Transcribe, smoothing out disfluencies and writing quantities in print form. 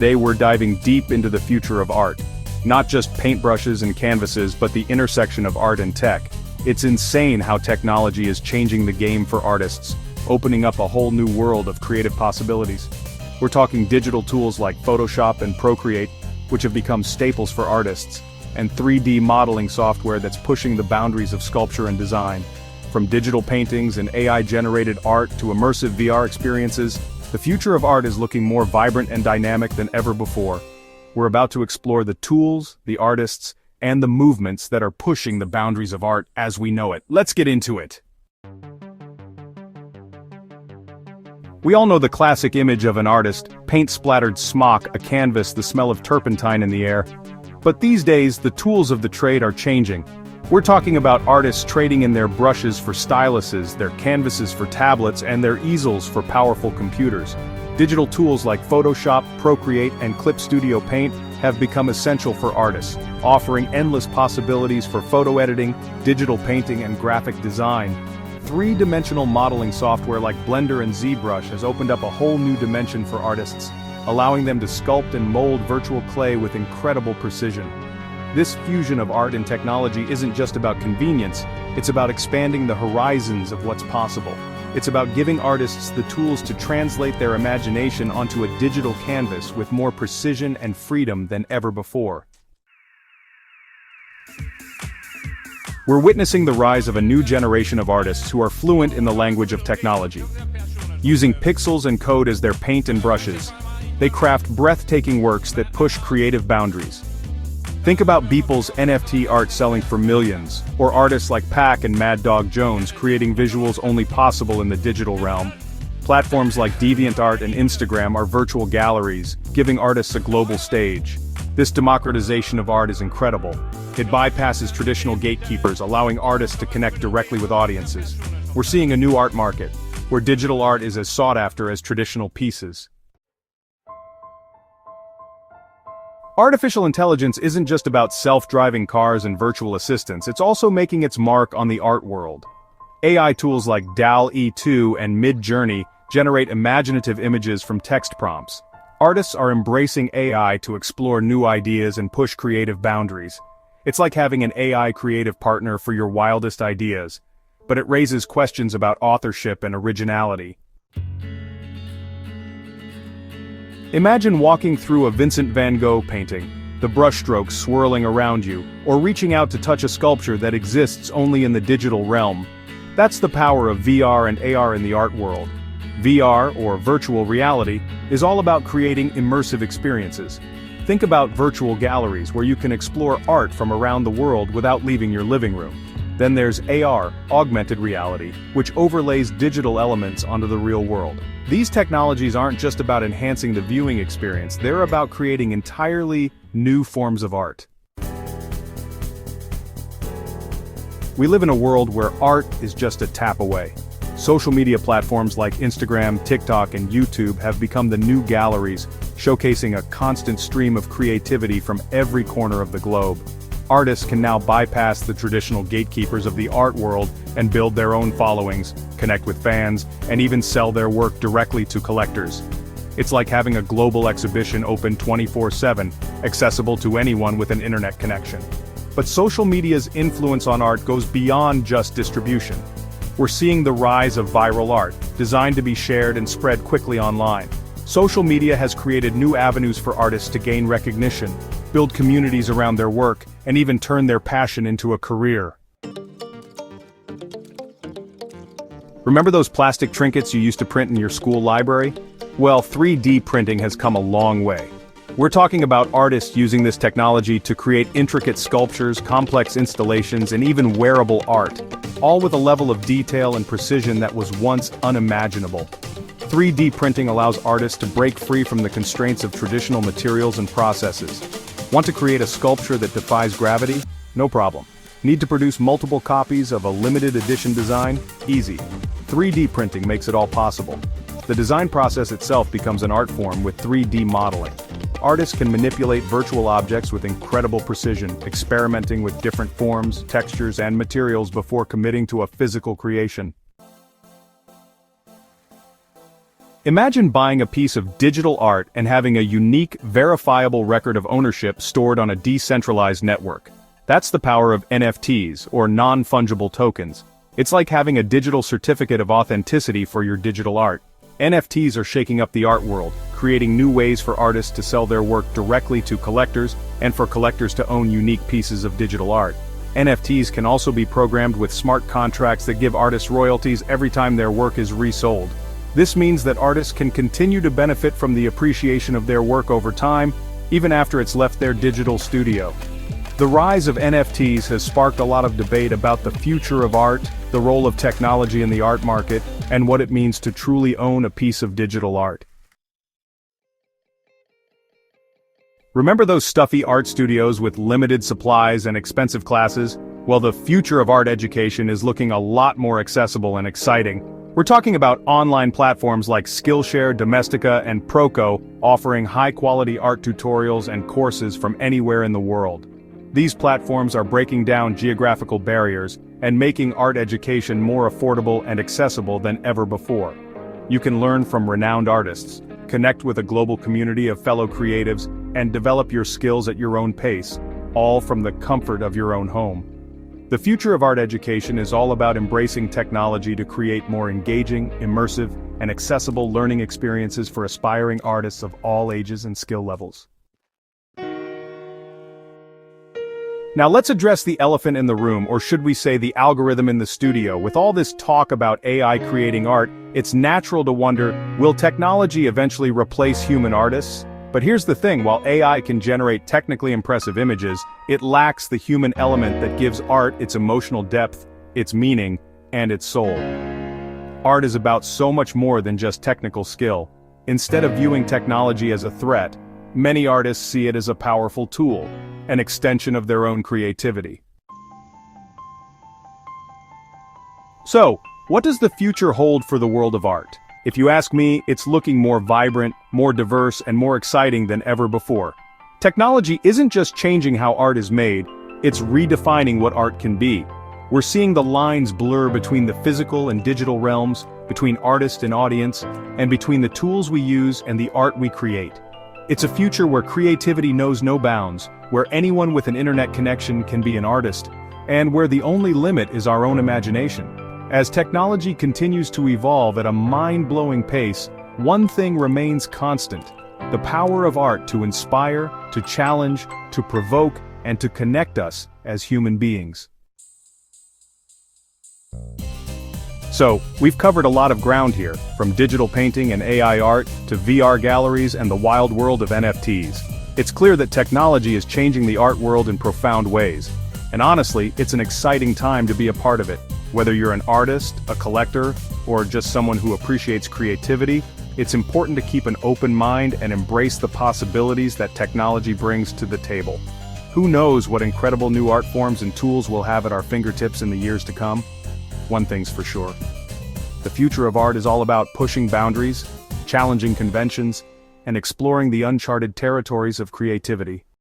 Today we're diving deep into the future of art. Not just paintbrushes and canvases, but the intersection of art and tech. It's insane how technology is changing the game for artists, opening up a whole new world of creative possibilities. We're talking digital tools like Photoshop and Procreate, which have become staples for artists, and 3D modeling software that's pushing the boundaries of sculpture and design. From digital paintings and AI-generated art to immersive VR experiences, the future of art is looking more vibrant and dynamic than ever before. We're about to explore the tools, the artists, and the movements that are pushing the boundaries of art as we know it. Let's get into it. We all know the classic image of an artist, paint-splattered smock, a canvas, the smell of turpentine in the air. But these days, the tools of the trade are changing. We're talking about artists trading in their brushes for styluses, their canvases for tablets, and their easels for powerful computers. Digital tools like Photoshop, Procreate, and Clip Studio Paint have become essential for artists, offering endless possibilities for photo editing, digital painting, and graphic design. Three-dimensional modeling software like Blender and ZBrush has opened up a whole new dimension for artists, allowing them to sculpt and mold virtual clay with incredible precision. This fusion of art and technology isn't just about convenience, it's about expanding the horizons of what's possible. It's about giving artists the tools to translate their imagination onto a digital canvas with more precision and freedom than ever before. We're witnessing the rise of a new generation of artists who are fluent in the language of technology. Using pixels and code as their paint and brushes, they craft breathtaking works that push creative boundaries. Think about Beeple's NFT art selling for millions, or artists like Pac and Mad Dog Jones creating visuals only possible in the digital realm. Platforms like DeviantArt and Instagram are virtual galleries, giving artists a global stage. This democratization of art is incredible. It bypasses traditional gatekeepers, allowing artists to connect directly with audiences. We're seeing a new art market, where digital art is as sought after as traditional pieces. Artificial intelligence isn't just about self-driving cars and virtual assistants, it's also making its mark on the art world. AI tools like DALL-E 2 and Mid-Journey generate imaginative images from text prompts. Artists are embracing AI to explore new ideas and push creative boundaries. It's like having an AI creative partner for your wildest ideas, but it raises questions about authorship and originality. Imagine walking through a Vincent van Gogh painting, the brushstrokes swirling around you, or reaching out to touch a sculpture that exists only in the digital realm. That's the power of VR and AR in the art world. VR, or virtual reality, is all about creating immersive experiences. Think about virtual galleries where you can explore art from around the world without leaving your living room. Then there's AR, augmented reality, which overlays digital elements onto the real world. These technologies aren't just about enhancing the viewing experience, they're about creating entirely new forms of art. We live in a world where art is just a tap away. Social media platforms like Instagram, TikTok, and YouTube have become the new galleries, showcasing a constant stream of creativity from every corner of the globe. Artists can now bypass the traditional gatekeepers of the art world and build their own followings, connect with fans, and even sell their work directly to collectors. It's like having a global exhibition open 24/7, accessible to anyone with an internet connection. But social media's influence on art goes beyond just distribution. We're seeing the rise of viral art, designed to be shared and spread quickly online. Social media has created new avenues for artists to gain recognition, build communities around their work, and even turn their passion into a career. Remember those plastic trinkets you used to print in your school library? Well, 3D printing has come a long way. We're talking about artists using this technology to create intricate sculptures, complex installations, and even wearable art, all with a level of detail and precision that was once unimaginable. 3D printing allows artists to break free from the constraints of traditional materials and processes. Want to create a sculpture that defies gravity? No problem. Need to produce multiple copies of a limited edition design? Easy. 3D printing makes it all possible. The design process itself becomes an art form with 3D modeling. Artists can manipulate virtual objects with incredible precision, experimenting with different forms, textures, and materials before committing to a physical creation. Imagine buying a piece of digital art and having a unique, verifiable record of ownership stored on a decentralized network. That's the power of NFTs, or non-fungible tokens. It's like having a digital certificate of authenticity for your digital art. NFTs are shaking up the art world, creating new ways for artists to sell their work directly to collectors, and for collectors to own unique pieces of digital art. NFTs can also be programmed with smart contracts that give artists royalties every time their work is resold. This means that artists can continue to benefit from the appreciation of their work over time, even after it's left their digital studio. The rise of NFTs has sparked a lot of debate about the future of art, the role of technology in the art market, and what it means to truly own a piece of digital art. Remember those stuffy art studios with limited supplies and expensive classes? Well, the future of art education is looking a lot more accessible and exciting. We're talking about online platforms like Skillshare, Domestika, and Proco, offering high-quality art tutorials and courses from anywhere in the world. These platforms are breaking down geographical barriers and making art education more affordable and accessible than ever before. You can learn from renowned artists, connect with a global community of fellow creatives, and develop your skills at your own pace, all from the comfort of your own home. The future of art education is all about embracing technology to create more engaging, immersive, and accessible learning experiences for aspiring artists of all ages and skill levels. Now let's address the elephant in the room, or should we say the algorithm in the studio. With all this talk about AI creating art, it's natural to wonder, will technology eventually replace human artists? But here's the thing, while AI can generate technically impressive images, it lacks the human element that gives art its emotional depth, its meaning, and its soul. Art is about so much more than just technical skill. Instead of viewing technology as a threat, many artists see it as a powerful tool, an extension of their own creativity. So, what does the future hold for the world of art? If you ask me, it's looking more vibrant, more diverse, and more exciting than ever before. Technology isn't just changing how art is made, it's redefining what art can be. We're seeing the lines blur between the physical and digital realms, between artist and audience, and between the tools we use and the art we create. It's a future where creativity knows no bounds, where anyone with an internet connection can be an artist, and where the only limit is our own imagination. As technology continues to evolve at a mind-blowing pace, one thing remains constant: the power of art to inspire, to challenge, to provoke, and to connect us as human beings. So, we've covered a lot of ground here, from digital painting and AI art to VR galleries and the wild world of NFTs. It's clear that technology is changing the art world in profound ways. And honestly, it's an exciting time to be a part of it. Whether you're an artist, a collector, or just someone who appreciates creativity, it's important to keep an open mind and embrace the possibilities that technology brings to the table. Who knows what incredible new art forms and tools we'll have at our fingertips in the years to come? One thing's for sure. The future of art is all about pushing boundaries, challenging conventions, and exploring the uncharted territories of creativity.